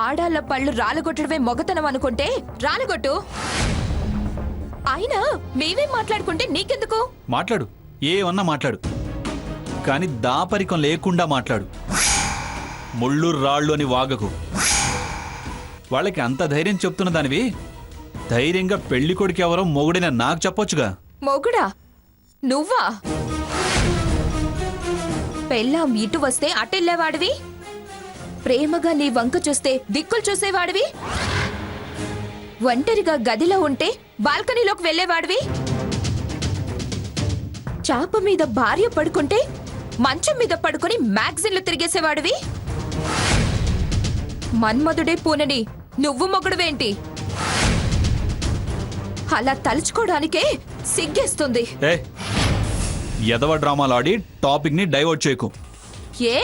ఆడాళ్ళ పళ్ళు రాలగొట్టడమే మొగతనం అనుకుంటే రాలగొట్టు. అయినా మేమేం మాట్లాడుకుంటే నీకెందుకు? మాట్లాడు, ఏమన్నా మాట్లాడు, కానీ దాపరికం లేకుండా మాట్లాడు. ముళ్ళు రాళ్ళు అని వాగకు. వాళ్ళకి అంత ధైర్యం చెప్తున్న దానివి ధైర్యంగా పెళ్లి కొడుకు ఎవరో మొగుడిన నాకు చెప్పొచ్చుగా. మొగుడా? నువ్వా? పెళ్ళాం ఇటు వస్తే అటెళ్ళేవాడివి, ప్రేమగా నీ వంక చూస్తే దిక్కులు చూసేవాడివి, ఒంటరిగా గదిలో ఉంటే బాల్కనీలోకి వెళ్లేవాడివి, చాప మీద భార్య పడుకుంటే మంచం మీద పడుకుని మ్యాగజైన్లు తిరిగేసేవాడివి. మన్మధుడే పూనని నువ్వు మొగుడువేంటి? అలా తలుచుకోవడానికే సిగ్గేస్తుంది. ఎదవ డ్రామాలాడి టాపిక్ ని డైవర్ట్ చేయకు. ఏ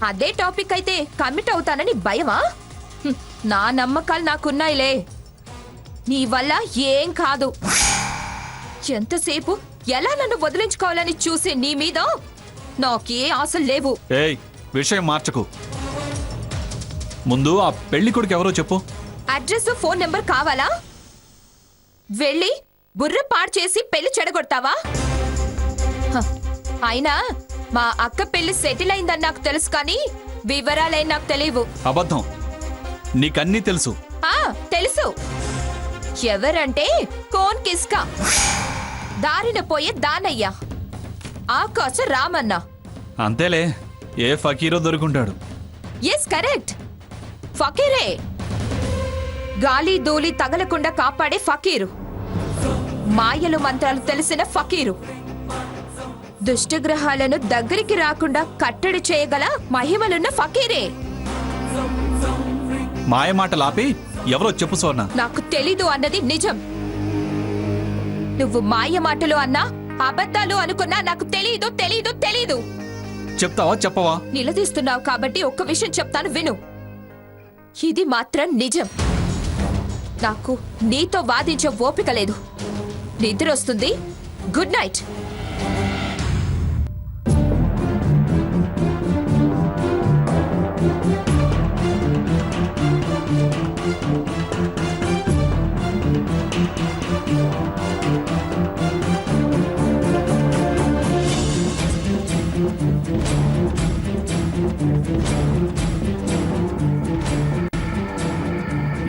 అదే టాపిక్ అయితే కమిట్ అవుతానని భయమా? నా నమ్మకాలు నాకున్నాయిలే, నీ వల్ల ఏం కాదు. ఎంతసేపు ఎలా నన్ను వదిలించుకోవాలని చూసే నీ మీద నాకే ఆశలు లేవు. విషయం మార్చకు. ముందు ఆ పెళ్లి కొడుకు ఎవరో చెప్పు. అడ్రస్, ఫోన్ నెంబర్ కావాలా? వెళ్ళి బుర్ర పాడు చేసి పెళ్లి చెడగొడతావా? అయినా మా అక్క పెళ్లి సెటిల్ అయిందని నాకు తెలుసు, కానీ వివరాలేం నాకు తెలియవు. అబద్ధం, నీకన్నీ తెలుసు. తెలుసు. ఎవరంటే కోన్ కిస్కా, దారిన పోయే దానయ్య, ఆకాశ రామన్న. అంతేలే, ఏ ఫకీరో దొరుకుంటాడు. Yes correct, ఫకీరే. గాలి ధూళి తగలకుండా కాపాడే ఫకీరు, మాయలు మంత్రాలు తెలిసిన ఫకీరు, దుష్టగ్రహాలను దగ్గరికి రాకుండా కట్టడి చేయగల మహిమలున్న ఫకీరే. మాయ మాటలాపి ఎవరో చెప్పు సోర్ణ. నాకు తెలీదు అన్నది నిజం. నువ్వు మాయ మాటలు అన్నా అబద్ధాలు అనుకున్నా నాకు తెలీదు తెలీదు తెలీదు. చెప్తావా చెప్పవా? నిలదీస్తున్నావు కాబట్టి ఒక్క విషయం చెప్తాను విను. ఇది మాత్రం నిజం. నాకు నీతో వాదించే ఓపిక లేదు. నిద్రొస్తుంది. Good night.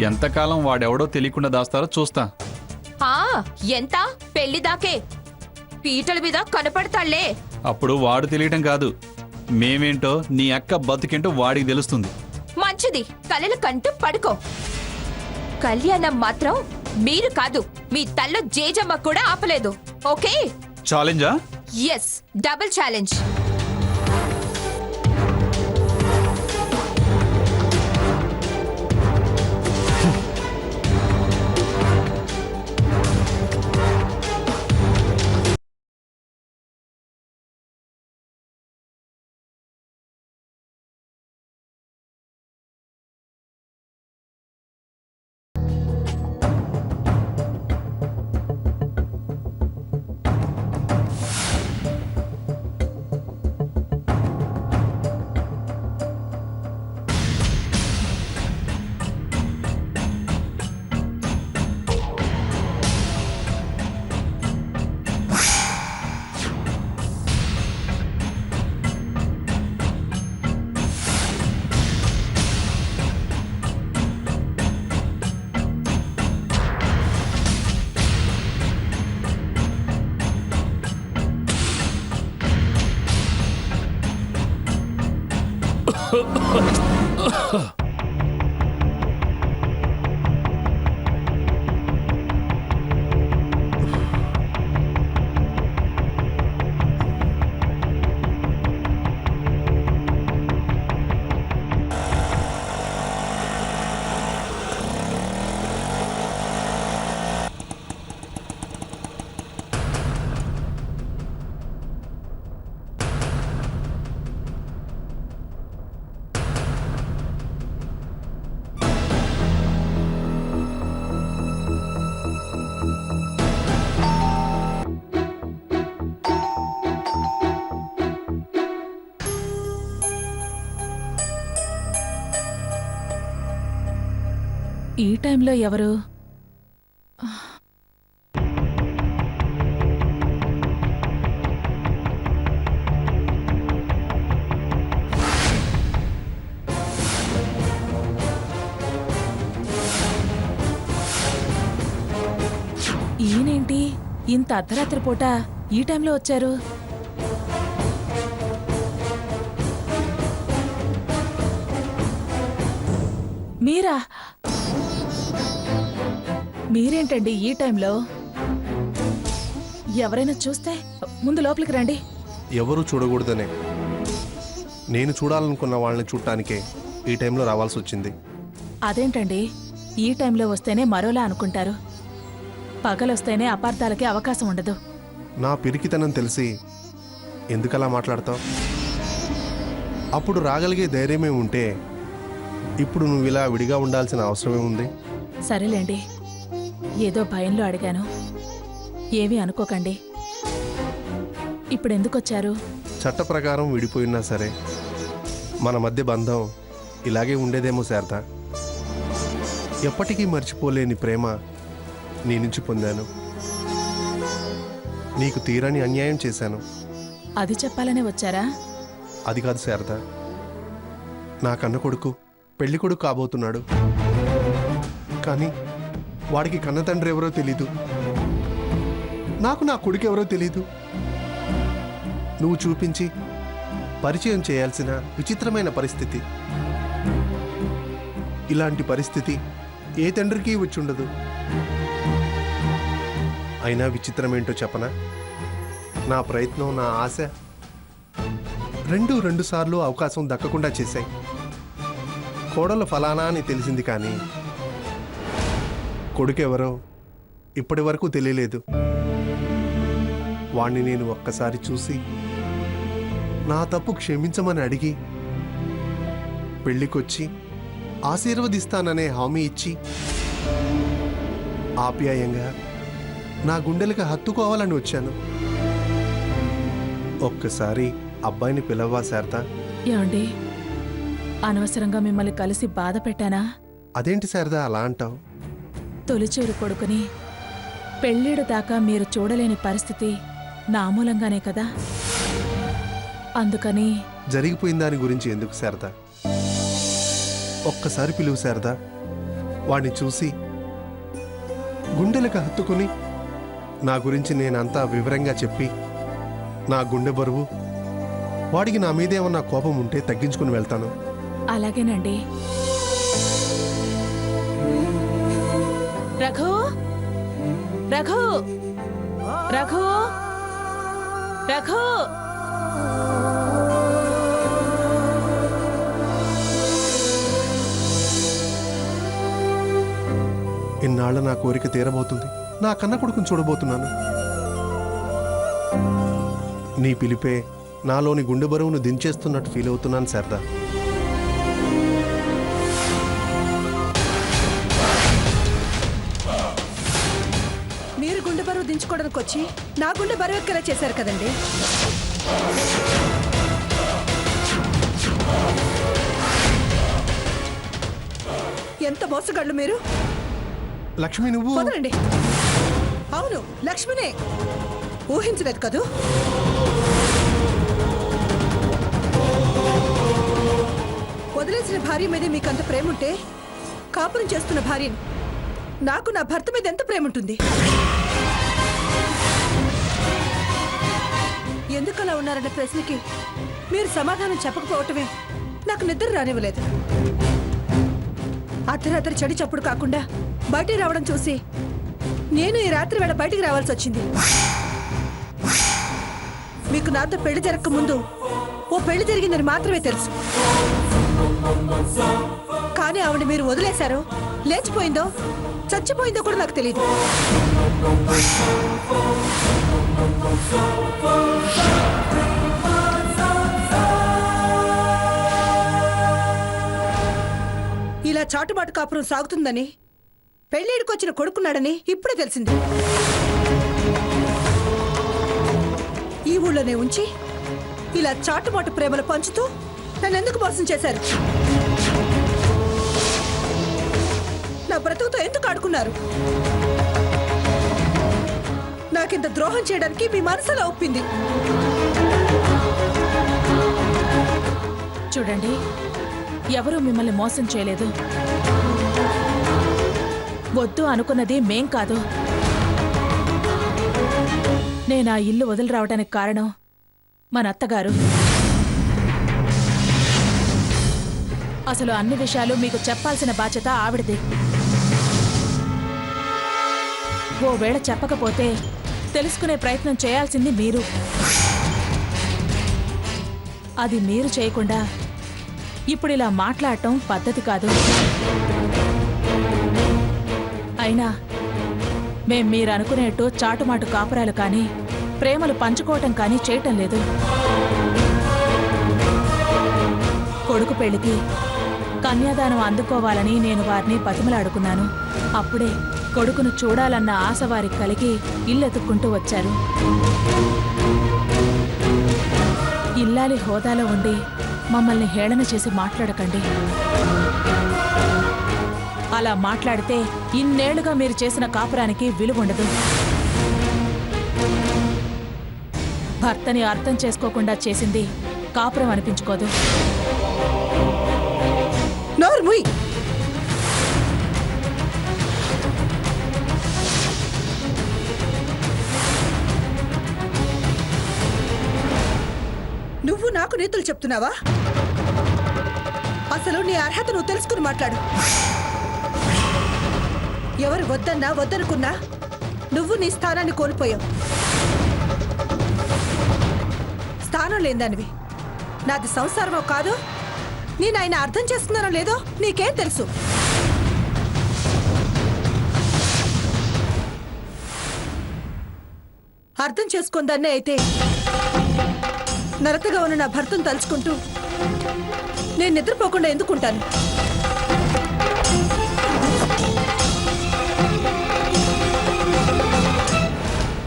ఎంతకాలం వాడెవడో తెలియకుండా దాస్తారో చూస్తా. ఎంత పెళ్లిదాకే పీటల మీద కనపడతాళ్లే. అప్పుడు వాడు తెలియటం కాదు, మేమేంటో నీ అక్క బతుకేంటో వాడికి తెలుస్తుంది. మంచిది, కలలు కంటూ పడుకో. కళ్యాణం మాత్రం మీరు కాదు, మీ తల్లో జేజమ్మ కూడా ఆపలేదు. ఓకే? ఛాలెంజా? Yes, double challenge. ఈ టైంలో ఎవరు? ఈయనేంటి ఇంత అర్ధరాత్రి పూట ఈ టైంలో వచ్చారు? మీరా? మీరేంటండి ఈ టైంలో? ఎవరైనా చూస్తే ముందు లోపలికి రండి. ఎవరూ చూడకూడదనే నేను చూడాలనుకున్న వాళ్ళని చూడటానికే ఈ టైంలో రావాల్సి వచ్చింది. అదేంటండి ఈ టైంలో వస్తేనే మరోలా అనుకుంటారు, పగలొస్తేనే అపార్థాలకి అవకాశం ఉండదు. నా పిరికితనం తెలిసి ఎందుకలా మాట్లాడతావు? అప్పుడు రాగలిగే ధైర్యమే ఉంటే ఇప్పుడు నువ్వు ఇలా విడిగా ఉండాల్సిన అవసరమే ఉంది. సరేలేండి, ఏదో భయంలో అడిగాను, ఏమీ అనుకోకండి. ఇప్పుడెందుకొచ్చారు? చట్ట ప్రకారం విడిపోయినా సరే మన మధ్య బంధం ఇలాగే ఉండేదేమో శారద. ఎప్పటికీ మర్చిపోలేని ప్రేమ నీ నుంచి పొందాను. నీకు తీరని అన్యాయం చేశాను. అది చెప్పాలనే వచ్చారా? అది కాదు శారద, నా కన్న కొడుకు పెళ్లి కొడుకు కాబోతున్నాడు. కానీ వాడికి కన్న తండ్రి ఎవరో తెలీదు, నాకు నా కొడుకు ఎవరో తెలీదు. నువ్వు చూపించి పరిచయం చేయాల్సిన విచిత్రమైన పరిస్థితి. ఇలాంటి పరిస్థితి ఏ తండ్రికి వచ్చుండదు. అయినా విచిత్రమేంటో చెప్పనా? నా ప్రయత్నం, నా ఆశ రెండు సార్లు అవకాశం దక్కకుండా చేశాయి. కోడలు ఫలానా అని తెలిసింది, కానీ కొడుకెవరో ఇప్పటి వరకు తెలియలేదు. వాణ్ణి నేను ఒక్కసారి చూసి నా తప్పు క్షమించమని అడిగి పెళ్ళికొచ్చి ఆశీర్వదిస్తాననే హామీ ఇచ్చి ఆప్యాయంగా నా గుండెలకు హత్తుకోవాలని వచ్చాను. ఒక్కసారి అబ్బాయిని పిలవా శారద? ఏమండి, అనవసరంగా మిమ్మల్ని కలిసి బాధ పెట్టానా? అదేంటి శారద అలా అంటావు? తొలిచూరు కొడుకుని పెళ్ళిడు దాకా మీరు చూడలేని పరిస్థితి నా మూలంగానే కదా. అందుకని జరిగిపోయిన దాని గురించి ఎందుకు శారద? ఒక్కసారి పిలువు శారద. వాడిని చూసి గుండెలకు హత్తుకుని నా గురించి నేనంతా వివరంగా చెప్పి నా గుండె బరువు, వాడికి నా మీదేమన్నా కోపం ఉంటే తగ్గించుకుని వెళ్తాను. అలాగేనండి. రఘు, రఘు, రఘు, రఘు. ఇన్నాళ్ళ నా కోరిక తీరబోతుంది. నా కన్న కొడుకుని చూడబోతున్నాను. నీ పిలిపే నాలోని గుండె బరువును దించేస్తున్నట్టు ఫీల్ అవుతున్నాను శారదా. మీరు గుండె బరువు దించుకోవడానికి వచ్చి నా గుండె బరువు ఎక్కేలా చేశారు కదండి. ఎంత మోసగాళ్ళు మీరు. లక్ష్మి, నువ్వు వదలండి. అవును, లక్ష్మినే. ఊహించలేదు కదూ. వదిలేసిన భార్య మీద మీకంత ప్రేమ ఉంటే కాపురం చేస్తున్న భార్యని, నాకు నా భర్త మీద ఎంత ప్రేమ ఉంటుంది? ఎందుకలా ఉన్నారన్న ప్రశ్నకి మీరు సమాధానం చెప్పకపోవటమే నాకు నిద్ర రానివ్వలేదు. అర్ధరాత్రి చెడి చప్పుడు కాకుండా బయటికి రావడం చూసి నేను ఈ రాత్రి వేళ బయటికి రావాల్సి వచ్చింది. మీకు నాతో పెళ్లి జరగక ముందు ఓ పెళ్లి జరిగిందని మాత్రమే తెలుసు. కానీ ఆవిడ మీరు వదిలేశారో, లేచిపోయిందో, చచ్చిపోయిందో కూడా నాకు తెలియదు. ఇలా చాటుమాటు కాపురం సాగుతుందని, పెళ్ళిడికొచ్చిన కొడుకున్నాడని ఇప్పుడే తెలిసింది. ఈ ఊళ్ళోనే ఉంచి ఇలా చాటుమాటు ప్రేమలు పంచుతూ నన్ను ఎందుకు మోసం చేశారు? నా బ్రతుకుతో ఎందుకు ఆడుకున్నారు? నాకింత ద్రోహం చేయడానికి మీ మనసులో ఒప్పింది. చూడండి, ఎవరూ మిమ్మల్ని మోసం చేయలేదు. వద్దు అనుకున్నది మేం కాదు. నేను ఆ ఇల్లు వదిలి రావడానికి కారణం మన అత్తగారు. అసలు అన్ని విషయాలు మీకు చెప్పాల్సిన బాధ్యత ఆవిడది. ఓ వేళ చెప్పకపోతే తెలుసుకునే ప్రయత్నం చేయాల్సింది మీరు. అది మీరు చేయకుండా ఇప్పుడు ఇలా మాట్లాడటం పద్ధతి కాదు. అయినా మేం మీరు అనుకునేట్టు చాటుమాటు కాపురాలు కానీ ప్రేమలు పంచుకోవటం కానీ చేయటం లేదు. కొడుకు పెళ్లికి కన్యాదానం అందుకోవాలని నేను వారిని బతిమలాడుకున్నాను. అప్పుడే కొడుకును చూడాలన్న ఆశ వారికి కలిగి ఇల్లెతుక్కుంటూ వచ్చారు. ఇల్లాలి హోదాలో ఉండి మమ్మల్ని హేళన చేసి మాట్లాడకండి. అలా మాట్లాడితే ఇన్నేళ్లుగా మీరు చేసిన కాపురానికి విలువుండదు. భర్తని అర్థం చేసుకోకుండా చేసింది కాపురం అనిపించుకోదు. నోర్ముయ్, నువ్వు నాకు నీతులు చెప్తున్నావా? అసలు నీ అర్హత నువ్వు తెలుసుకుని మాట్లాడు. ఎవరు వద్దన్నా వద్దనుకున్నా నువ్వు నీ స్థానాన్ని కోల్పోయావు. స్థానం లేదానివి. నాది సంసారమో కాదు, నేను ఆయన అర్థం చేసుకున్నానో లేదో నీకేం తెలుసు? అర్థం చేసుకుందాన్నే అయితే నరతగా ఉన్న నా భర్తను తలుచుకుంటూ నేను నిద్రపోకుండా ఎందుకుంటాను?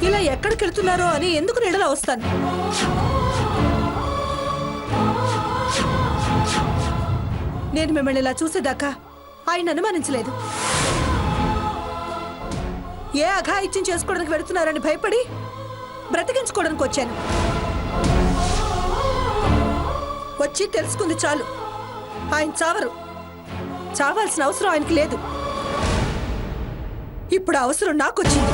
ఇలా ఎక్కడికి వెళ్తున్నారో అని ఎందుకు నీడలో వస్తాను? నేను మిమ్మల్ని ఇలా చూసేదాకా ఆయన అనుమానించలేదు. ఏ అఘాయిత్యం చేసుకోవడానికి వెళుతున్నారని భయపడి బ్రతికించుకోవడానికి వచ్చాను. వచ్చి తెలుసుకుంది చాలు. ఆయన చావరు. చావాల్సిన అవసరం ఆయనకి లేదు. ఇప్పుడు ఆ అవసరం నాకొచ్చింది.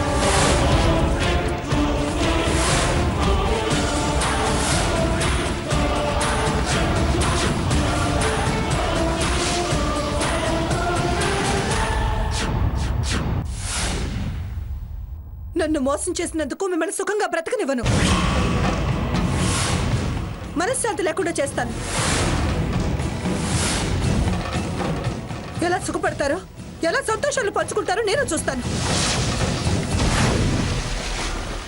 నన్ను మోసం చేసినందుకు మిమ్మల్ని సుఖంగా బ్రతకనివ్వను. మనశ్శాంతి లేకుండా చేస్తాను. ఎలా సుఖపడతారో, ఎలా సంతోషాలు పంచుకుంటారో నేను చూస్తాను.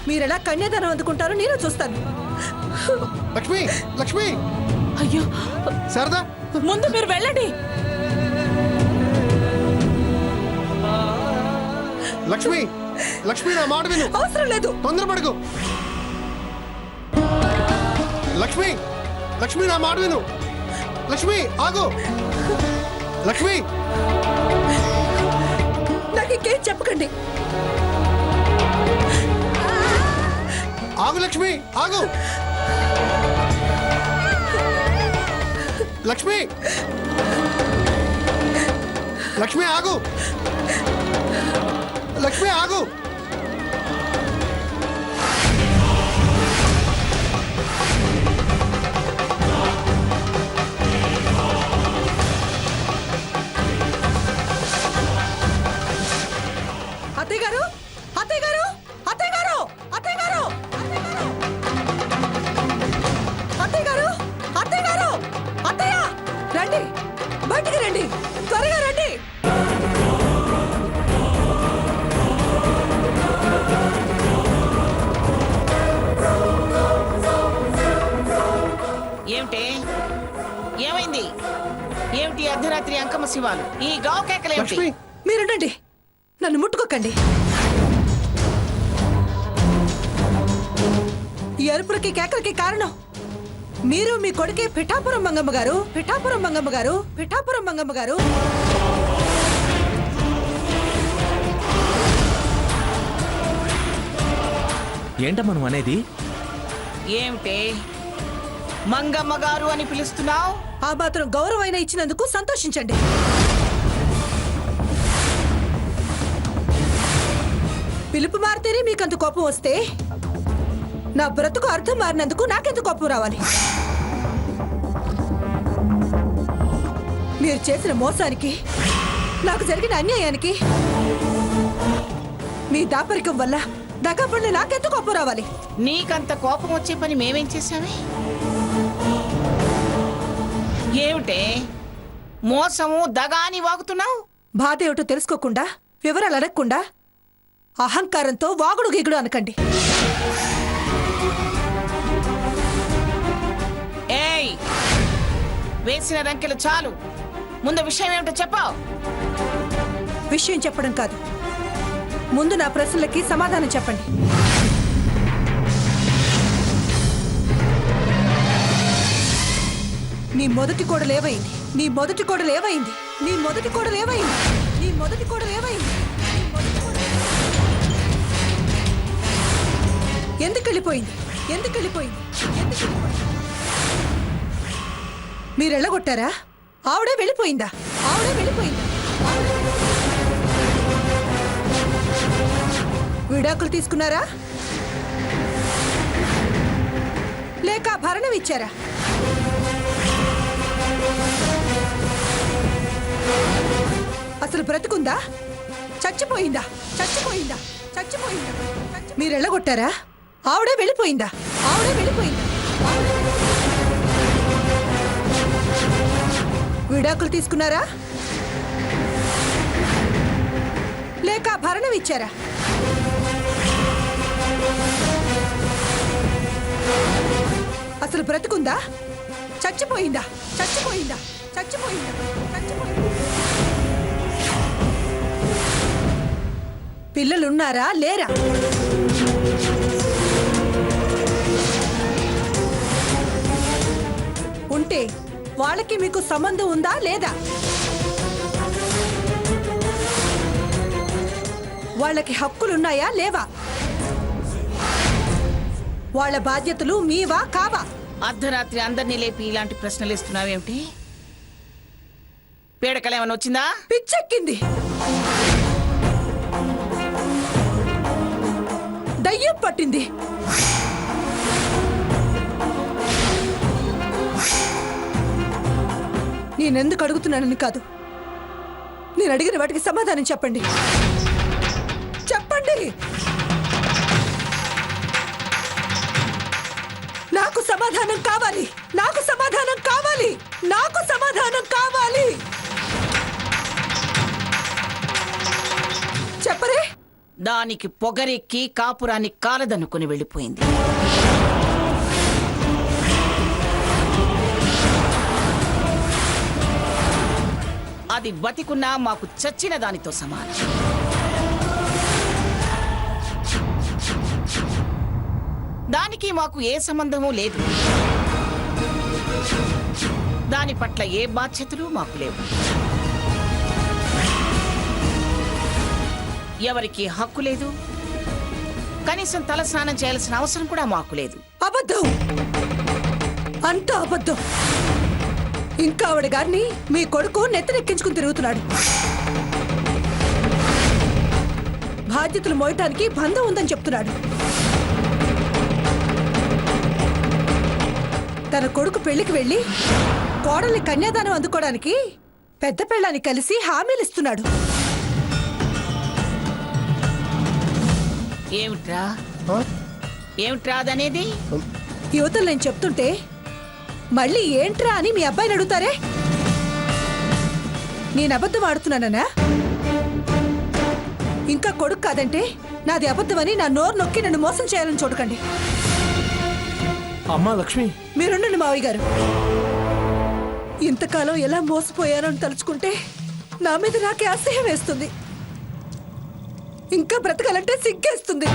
మీరెలా కన్యాదానం అందుకుంటారో నేను చూస్తాను. లక్ష్మి, లక్ష్మి, అయ్యో, శారదా, ముందు మీరు వెళ్ళండి. లక్ష్మి, లక్ష్మి, నా మాట విను. అవసరం లేదు. తొందరపడకు. లక్ష్మి, లక్ష్మి, నా మాట విను. లక్ష్మి, ఆగు. లక్ష్మి, నాకు ఇంకేం చెప్పకండి. ఆగు. లక్ష్మి, ఆగు. లక్ష్మి, లక్ష్మి, ఆగు. లక్ష్మి, ఆగు. అత్తయ్య గారు, అత్తయ్య గారు, అత్తయ్య గారు, అత్తయ్య గారు, అత్తయ్య గారు, అత్తయ్య గారు, అత్తయ్య, రండి, బయటికి రండి, త్వరగా రండి. ఏమిటి? ఏమైంది? ఏమిటి అర్ధరాత్రి అంకమ్మ శివాలు? ఈ గావు కేకలేమిటి? లక్ష్మి, మీరుండండి, నన్ను ముట్టుకోకండి. ఈ అరుపులకి కేకలకి కారణం మీరు, మీ కొడుకే పిఠాపురం మంగమ్మ గారు, పిఠాపురం మంగమ్మ గారు, పిఠాపురం మంగమ్మ గారు. ఏంటమ్మా నువ్వు అనేది? ఏమిటే మంగమ్మ గారు అని పిలుస్తున్నావు? ఆ మాత్రం గౌరవమైన ఇచ్చినందుకు సంతోషించండి. పిలుపు మారితేనే మీకంత కోపం వస్తే నా బ్రతుకు అర్థం మారినందుకు నాకెంత కోపం రావాలి? మీరు చేసిన మోసానికి, నాకు జరిగిన అన్యాయానికి, మీ దాపరికం వల్ల దగాపడిన నాకెంత కోపం రావాలి? నీకంత కోపం వచ్చే పని మేమేం చేశామే? ఏమిటే మోసము దగాని వాగుతున్నావు? బాధ ఏమిటో తెలుసుకోకుండా, వివరాలు అడగకుండా అహంకారంతో వాగుడు గీగుడు అనకండి. ఏయ్, వేసిన రంకెలు చాలు. ముందు విషయం ఏమిటో చెప్పావు. విషయం చెప్పడం కాదు, ముందు నా ప్రశ్నలకి సమాధానం చెప్పండి. నీ మొదటి కోడలు ఏవైంది? నీ మొదటి కోడలు ఏవైంది? నీ మొదటి కోడలు ఏవైంది? నీ మొదటి కోడలు ఏవైంది? ఎందుకు వెళ్ళిపోయింది? ఎందుకు వెళ్ళిపోయింది? ఎందుకు వెళ్ళిపోయింది? మీరు వెళ్ళగొట్టారా? ఆవిడే వెళ్ళిపోయిందా? ఆవిడే వెళ్ళిపోయిందా? విడాకులు తీసుకున్నారా లేక భరణం ఇచ్చారా? అసలు బ్రతుకుందా? చచ్చిపోయిందా? చచ్చిపోయిందా? చచ్చిపోయిందా? మీరు వెళ్ళగొట్టారా? ఆవిడే వెళ్ళిపోయిందా? ఆవిడే వెళ్ళిపోయిందా? విడాకులు తీసుకున్నారా లేక భరణం ఇచ్చారా? అసలు బ్రతుకుందా? చచ్చిపోయిందా? చచ్చిపోయిందా? చచ్చిపోయిందా? చచ్చిపోయిందా? పిల్లలున్నారా లేరా? ఉంటే వాళ్ళకి మీకు సంబంధం ఉందా లేదా? వాళ్ళకి హక్కులున్నాయా లేవా? వాళ్ళ బాధ్యతలు మీవా కావా? అర్ధరాత్రి అందరినీ లేపి ఇలాంటి ప్రశ్నలు ఇస్తున్నావేమిటి? పీడకలేమని వచ్చిందా? పిచ్చెక్కింది. దయ్యం పట్టింది. నేనెందుకు అడుగుతున్నానని కాదు, నేను అడిగిన వాటికి సమాధానం చెప్పండి. చెప్పండి. నాకు సమాధానం కావాలి. నాకు సమాధానం కావాలి. నాకు సమాధానం కావాలి. చెప్పరే. దానికి పొగరెక్కి కాపురాన్ని కాలదనుకుని వెళ్ళిపోయింది. అది బతికున్నా మాకు చచ్చిన దానితో సమానం. దానికి మాకు ఏ సంబంధము లేదు. దాని పట్ల ఏ బాధ్యతలు మాకు లేవు. ఎవరికి హక్కు లేదు. కనీసం తల స్నానం చేయాల్సిన అవసరం కూడా మాకు లేదు. అబద్ధం, అంత అబద్ధం. ఇంకా ఆవిడ గారిని మీ కొడుకు నెత్తనెక్కించుకుని తిరుగుతున్నాడు. బాధ్యతలు మోయటానికి బంధం ఉందని చెప్తున్నాడు. తన కొడుకు పెళ్లికి వెళ్లి కోడల్ని కన్యాదానం అందుకోవడానికి పెద్ద పెళ్ళాన్ని కలిసి హామీలిస్తున్నాడు. ఏమిట్రా ఏమిట్రా అదనేది? యువతలు నేను చెప్తుంటే మళ్ళీ ఏంట్రా అని మీ అబ్బాయిని అడుగుతారే? నేను అబద్ధం ఆడుతున్నానా? ఇంకా కొడుకు కాదంటే నాది అబద్ధమని నా నోరు నొక్కి నన్ను మోసం చేయాలని చూడకండి. అమ్మా లక్ష్మి, మీరుండండి మావయ్య గారు. ఇంతకాలం ఎలా మోసపోయానో అని తలుచుకుంటే నా మీద నాకే అసహ్యం వేస్తుంది. ఇంకా బ్రతకాలంటే సిగ్గేస్తుంది.